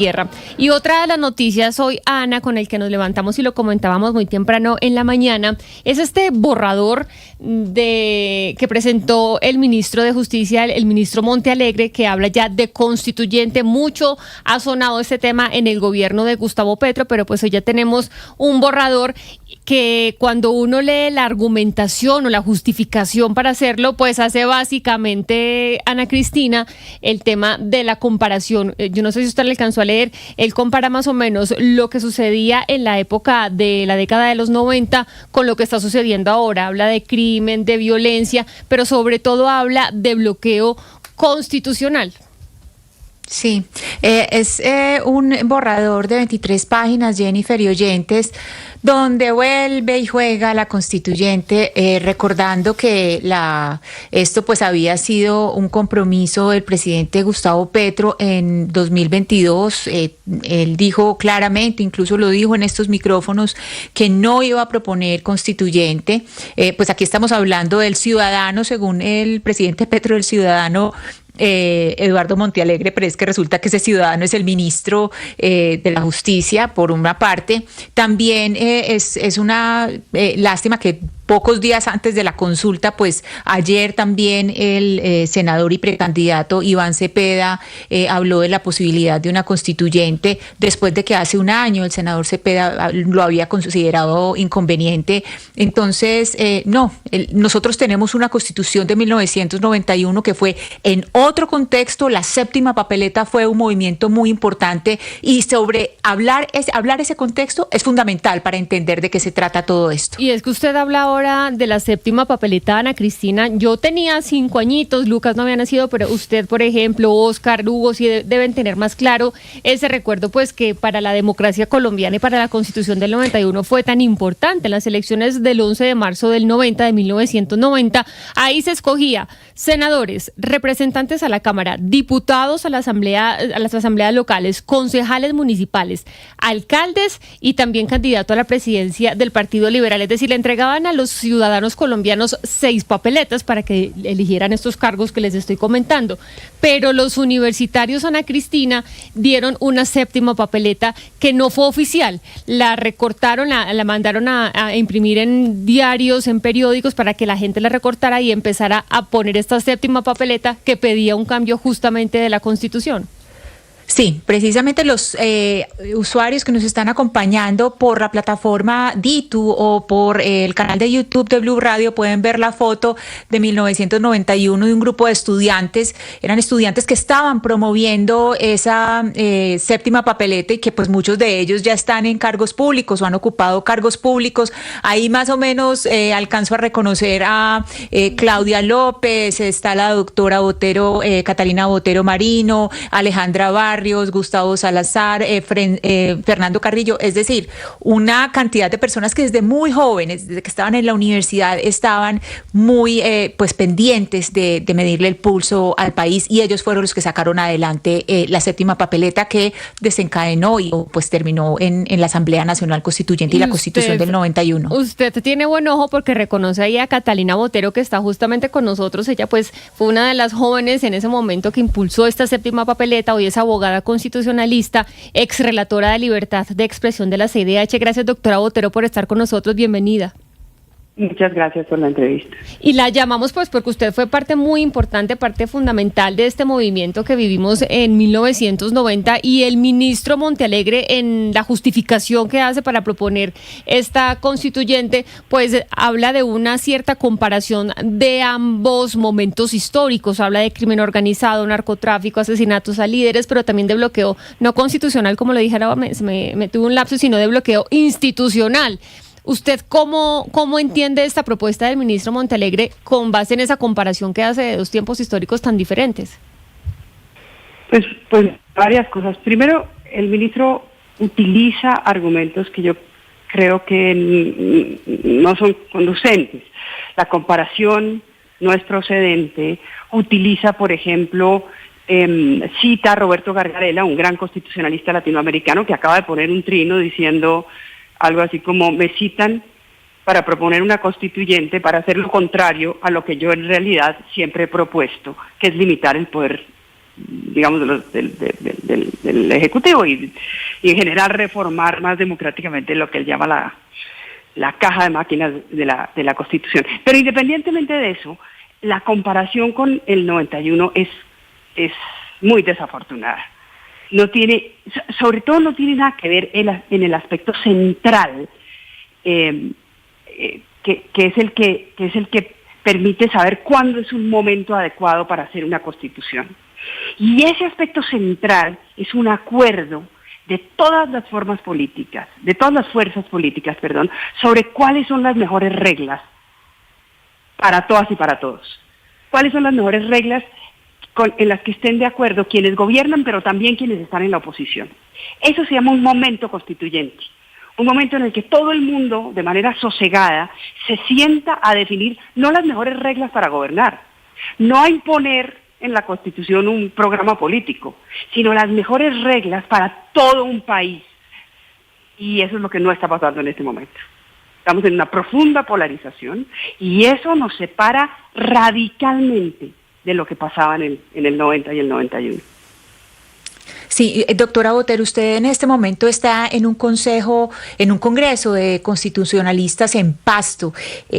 tierra. Y otra de las noticias hoy, Ana, con el que nos levantamos y lo comentábamos muy temprano en la mañana, es este borrador que presentó el ministro de Justicia, el ministro Montealegre, que habla ya de constituyente. Mucho ha sonado este tema en el gobierno de Gustavo Petro, pero pues hoy ya tenemos un borrador que cuando uno lee la argumentación o la justificación para hacerlo, pues hace básicamente, Ana Cristina, el tema de la comparación. Yo no sé si usted le alcanzó a leer, él compara más o menos lo que sucedía en la época de la década de los 90 con lo que está sucediendo ahora. Habla de crimen, de violencia, pero sobre todo habla de bloqueo constitucional. Sí, es un borrador de 23 páginas, Jennifer y oyentes, donde vuelve y juega la constituyente, recordando que esto pues había sido un compromiso del presidente Gustavo Petro en 2022. Él dijo claramente, incluso lo dijo en estos micrófonos, que no iba a proponer constituyente. Pues aquí estamos hablando del ciudadano, según el presidente Petro, del ciudadano Eduardo Montealegre, pero es que resulta que ese ciudadano es el ministro de la Justicia, por una parte. También es una lástima que pocos días antes de la consulta, pues ayer también el senador y precandidato Iván Cepeda habló de la posibilidad de una constituyente, después de que hace un año el senador Cepeda lo había considerado inconveniente. Entonces, nosotros tenemos una constitución de 1991 que fue en otro contexto. La séptima papeleta fue un movimiento muy importante, y sobre hablar ese contexto es fundamental para entender de qué se trata todo esto. Y es que usted habla ahora de la séptima papeleta, Ana Cristina. Yo tenía 5 añitos, Lucas no había nacido, pero usted, por ejemplo, Oscar, Hugo, sí deben tener más claro ese recuerdo, pues que para la democracia colombiana y para la Constitución del 91 fue tan importante. En las elecciones del 11 de marzo del 90, de 1990, ahí se escogía senadores, representantes a la Cámara, diputados a las asambleas locales, concejales municipales, alcaldes y también candidato a la presidencia del Partido Liberal. Es decir, le entregaban a los ciudadanos colombianos 6 papeletas para que eligieran estos cargos que les estoy comentando. Pero los universitarios, Ana Cristina, dieron una séptima papeleta que no fue oficial. La recortaron, la mandaron a imprimir en diarios, en periódicos, para que la gente la recortara y empezara a poner esta séptima papeleta que pedía un cambio justamente de la Constitución. Sí, precisamente los usuarios que nos están acompañando por la plataforma Ditu o por el canal de YouTube de Blue Radio pueden ver la foto de 1991 de un grupo de estudiantes. Eran estudiantes que estaban promoviendo esa séptima papeleta, y que pues muchos de ellos ya están en cargos públicos o han ocupado cargos públicos. Ahí más o menos alcanzo a reconocer a Claudia López, está la doctora Botero, Catalina Botero Marino, Alejandra Barrios, Gustavo Salazar, Fernando Carrillo, es decir, una cantidad de personas que desde muy jóvenes, desde que estaban en la universidad, estaban muy pues pendientes de medirle el pulso al país, y ellos fueron los que sacaron adelante la séptima papeleta que desencadenó y pues terminó en la Asamblea Nacional Constituyente y la Constitución del 91. Usted tiene buen ojo porque reconoce ahí a Catalina Botero, que está justamente con nosotros. Ella pues fue una de las jóvenes en ese momento que impulsó esta séptima papeleta. Hoy es abogada constitucionalista, ex relatora de libertad de expresión de la CIDH. Gracias, doctora Botero, por estar con nosotros. Bienvenida. Muchas gracias por la entrevista. Y la llamamos pues porque usted fue parte muy importante, parte fundamental de este movimiento que vivimos en 1990, y el ministro Montealegre, en la justificación que hace para proponer esta constituyente, pues habla de una cierta comparación de ambos momentos históricos. Habla de crimen organizado, narcotráfico, asesinatos a líderes, pero también de bloqueo no constitucional, como lo dije ahora, me tuve un lapso, sino de bloqueo institucional. ¿Usted cómo entiende esta propuesta del ministro Montealegre con base en esa comparación que hace de 2 tiempos históricos tan diferentes? Pues varias cosas. Primero, el ministro utiliza argumentos que yo creo que no son conducentes. La comparación no es procedente. Utiliza, por ejemplo, cita a Roberto Gargarella, un gran constitucionalista latinoamericano, que acaba de poner un trino diciendo algo así como: me citan para proponer una constituyente para hacer lo contrario a lo que yo en realidad siempre he propuesto, que es limitar el poder digamos, del Ejecutivo y en general reformar más democráticamente lo que él llama la caja de máquinas de la Constitución. Pero independientemente de eso, la comparación con el 91 es muy desafortunada. Sobre todo no tiene nada que ver en el aspecto central, que es el que permite saber cuándo es un momento adecuado para hacer una Constitución. Y ese aspecto central es un acuerdo de todas las fuerzas políticas, sobre cuáles son las mejores reglas para todas y para todos. ¿Cuáles son las mejores reglas en las que estén de acuerdo quienes gobiernan, pero también quienes están en la oposición? Eso se llama un momento constituyente, un momento en el que todo el mundo, de manera sosegada, se sienta a definir no las mejores reglas para gobernar, no a imponer en la Constitución un programa político, sino las mejores reglas para todo un país. Y eso es lo que no está pasando en este momento. Estamos en una profunda polarización y eso nos separa radicalmente de lo que pasaba en el 90 y el 91. Sí, doctora Botero, usted en este momento está en un congreso de constitucionalistas en Pasto.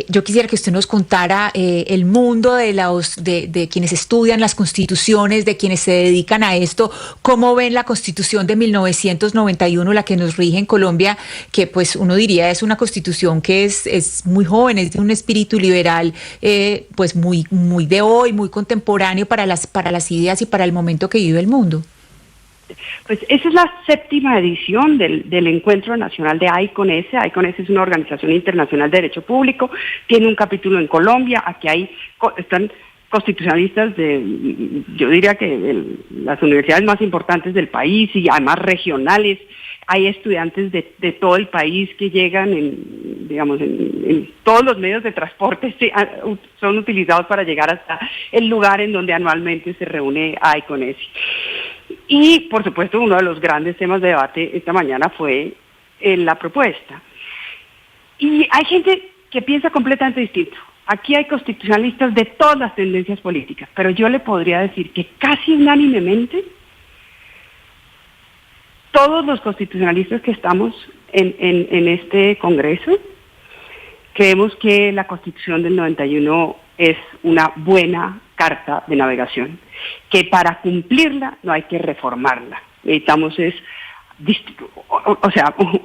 Yo quisiera que usted nos contara el mundo de quienes estudian las constituciones, de quienes se dedican a esto, cómo ven la Constitución de 1991, la que nos rige en Colombia, que pues uno diría es una constitución que es muy joven, es de un espíritu liberal, pues muy de hoy, muy contemporáneo para las ideas y para el momento que vive el mundo. Pues esa es la 7ª edición del Encuentro Nacional de AICONES. AICONES es una organización internacional de derecho público, tiene un capítulo en Colombia. Aquí están constitucionalistas yo diría que las universidades más importantes del país y además regionales. Hay estudiantes de todo el país que llegan en todos los medios de transporte, son utilizados para llegar hasta el lugar en donde anualmente se reúne AICONES. Y, por supuesto, uno de los grandes temas de debate esta mañana fue la propuesta. Y hay gente que piensa completamente distinto. Aquí hay constitucionalistas de todas las tendencias políticas, pero yo le podría decir que casi unánimemente todos los constitucionalistas que estamos en este Congreso creemos que la Constitución del 91 es una buena carta de navegación, que para cumplirla no hay que reformarla. Necesitamos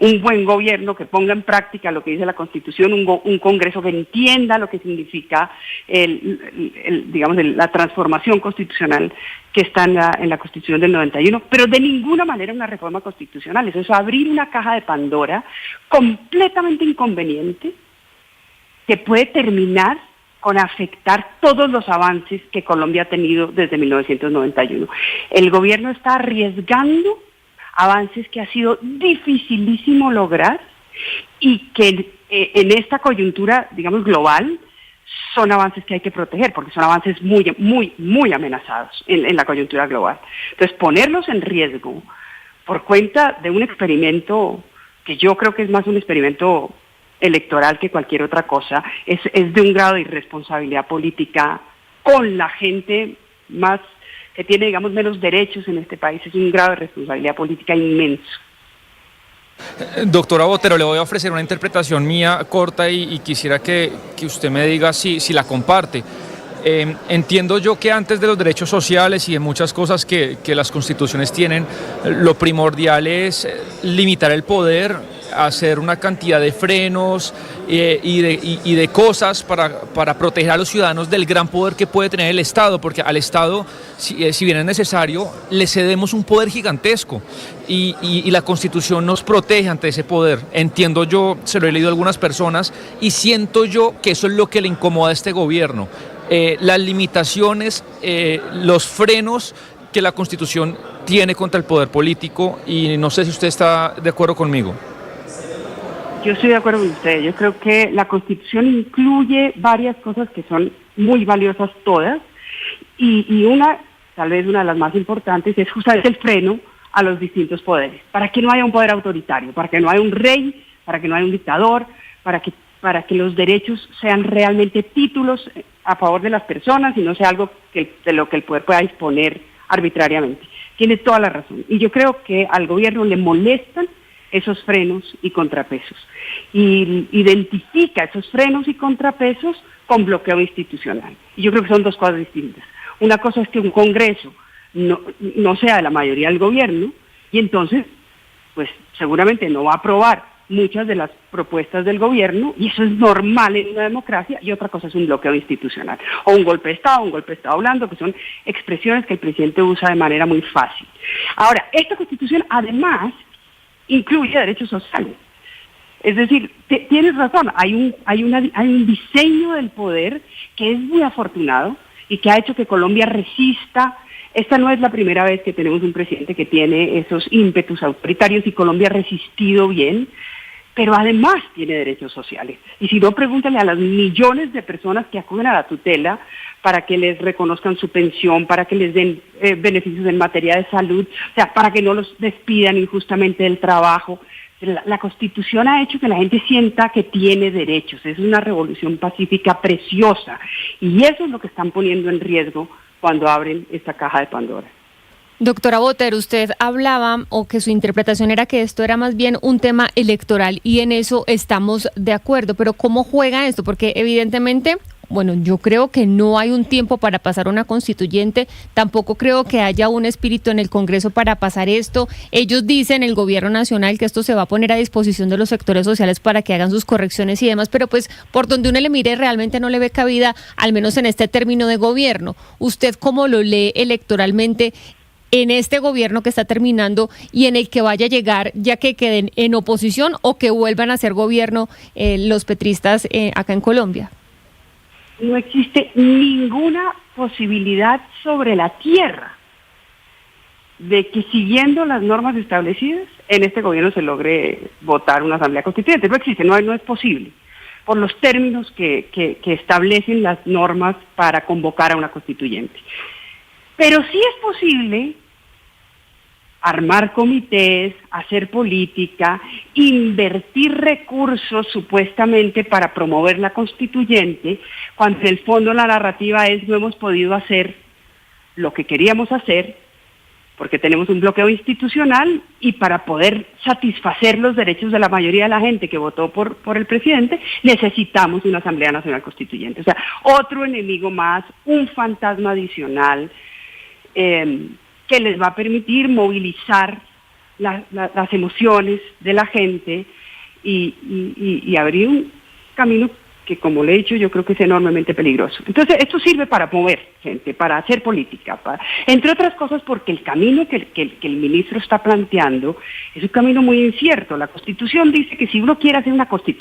un buen gobierno que ponga en práctica lo que dice la Constitución, un Congreso que entienda lo que significa la transformación constitucional que está en la Constitución del 91, pero de ninguna manera una reforma constitucional. Eso es abrir una caja de Pandora completamente inconveniente que puede terminar con afectar todos los avances que Colombia ha tenido desde 1991. El gobierno está arriesgando avances que ha sido dificilísimo lograr y que en esta coyuntura, digamos, global, son avances que hay que proteger, porque son avances muy, muy, muy amenazados en la coyuntura global. Entonces, ponerlos en riesgo por cuenta de un experimento que yo creo que es más un experimento electoral que cualquier otra cosa, es de un grado de irresponsabilidad política con la gente más que tiene, digamos, menos derechos en este país. Es un grado de responsabilidad política inmenso. Doctora Botero, le voy a ofrecer una interpretación mía corta y quisiera que usted me diga si la comparte. Entiendo yo que antes de los derechos sociales y de muchas cosas que las constituciones tienen, lo primordial es limitar el poder, hacer una cantidad de frenos y de cosas para proteger a los ciudadanos del gran poder que puede tener el Estado, porque al Estado, si bien es necesario, le cedemos un poder gigantesco y la Constitución nos protege ante ese poder. Entiendo yo, se lo he leído a algunas personas y siento yo que eso es lo que le incomoda a este gobierno. Las limitaciones, los frenos que la Constitución tiene contra el poder político, y no sé si usted está de acuerdo conmigo. Yo estoy de acuerdo con usted. Yo creo que la Constitución incluye varias cosas que son muy valiosas todas, y tal vez una de las más importantes, es justamente el freno a los distintos poderes, para que no haya un poder autoritario, para que no haya un rey, para que no haya un dictador, para que los derechos sean realmente títulos a favor de las personas y no sea algo de lo que el poder pueda disponer arbitrariamente. Tiene toda la razón. Y yo creo que al gobierno le molestan esos frenos y contrapesos. Y identifica esos frenos y contrapesos con bloqueo institucional. Y yo creo que son dos cosas distintas. Una cosa es que un Congreso no sea de la mayoría del gobierno y entonces, pues seguramente no va a aprobar muchas de las propuestas del gobierno, y eso es normal en una democracia, y otra cosa es un bloqueo institucional, o un golpe de Estado blando, que son expresiones que el presidente usa de manera muy fácil. Ahora, esta Constitución además incluye derechos sociales. Es decir, tienes razón, hay un diseño del poder que es muy afortunado y que ha hecho que Colombia resista. Esta no es la primera vez que tenemos un presidente que tiene esos ímpetus autoritarios y Colombia ha resistido bien, pero además tiene derechos sociales. Y si no, pregúntale a las millones de personas que acuden a la tutela para que les reconozcan su pensión, para que les den beneficios en materia de salud, o sea, para que no los despidan injustamente del trabajo. La Constitución ha hecho que la gente sienta que tiene derechos. Es una revolución pacífica preciosa y eso es lo que están poniendo en riesgo cuando abren esta caja de Pandora. Doctora Botero, usted hablaba o que su interpretación era que esto era más bien un tema electoral y en eso estamos de acuerdo, pero ¿cómo juega esto? Porque evidentemente, bueno, yo creo que no hay un tiempo para pasar una constituyente, tampoco creo que haya un espíritu en el Congreso para pasar esto. Ellos dicen, el gobierno nacional, que esto se va a poner a disposición de los sectores sociales para que hagan sus correcciones y demás, pero pues por donde uno le mire realmente no le ve cabida, al menos en este término de gobierno. ¿Usted cómo lo lee electoralmente en este gobierno que está terminando y en el que vaya a llegar, ya que queden en oposición o que vuelvan a ser gobierno los petristas acá en Colombia? No existe ninguna posibilidad sobre la tierra de que siguiendo las normas establecidas en este gobierno se logre votar una asamblea constituyente. No existe, no es posible, por los términos que establecen las normas para convocar a una constituyente. Pero sí es posible armar comités, hacer política, invertir recursos supuestamente para promover la constituyente, cuando en el fondo la narrativa es no hemos podido hacer lo que queríamos hacer porque tenemos un bloqueo institucional y para poder satisfacer los derechos de la mayoría de la gente que votó por el presidente, necesitamos una Asamblea Nacional Constituyente. O sea, otro enemigo más, un fantasma adicional, que les va a permitir movilizar las emociones de la gente y abrir un camino que, como le he dicho, yo creo que es enormemente peligroso. Entonces, esto sirve para mover gente, para hacer política, entre otras cosas porque el camino que el ministro está planteando es un camino muy incierto. La Constitución dice que si uno quiere hacer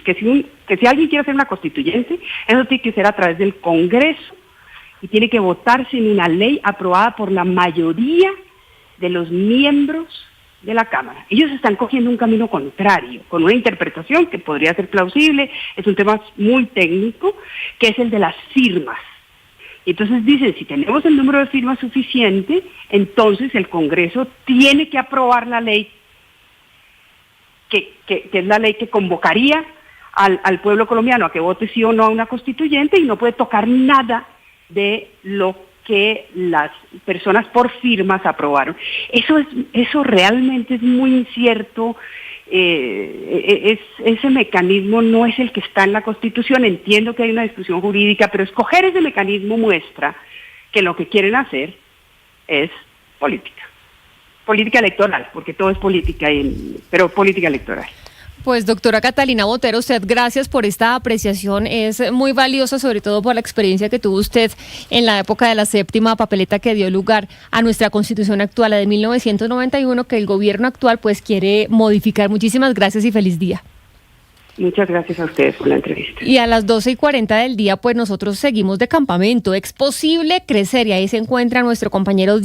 que si alguien quiere hacer una constituyente, eso tiene que ser a través del Congreso y tiene que votarse en una ley aprobada por la mayoría de los miembros de la Cámara. Ellos están cogiendo un camino contrario, con una interpretación que podría ser plausible, es un tema muy técnico, que es el de las firmas. Y entonces dicen, si tenemos el número de firmas suficiente, entonces el Congreso tiene que aprobar la ley, que es la ley que convocaría al pueblo colombiano a que vote sí o no a una constituyente y no puede tocar nada de lo que las personas por firmas aprobaron. Eso realmente es muy incierto. Ese mecanismo no es el que está en la Constitución. Entiendo que hay una discusión jurídica, pero escoger ese mecanismo muestra que lo que quieren hacer es política electoral, porque todo es política, pero política electoral. Pues doctora Catalina Botero, usted gracias por esta apreciación, es muy valiosa sobre todo por la experiencia que tuvo usted en la época de la séptima papeleta que dio lugar a nuestra Constitución actual, la de 1991, que el gobierno actual pues quiere modificar. Muchísimas gracias y feliz día. Muchas gracias a ustedes por la entrevista. Y a las 12:40 del día pues nosotros seguimos de campamento, es posible crecer y ahí se encuentra nuestro compañero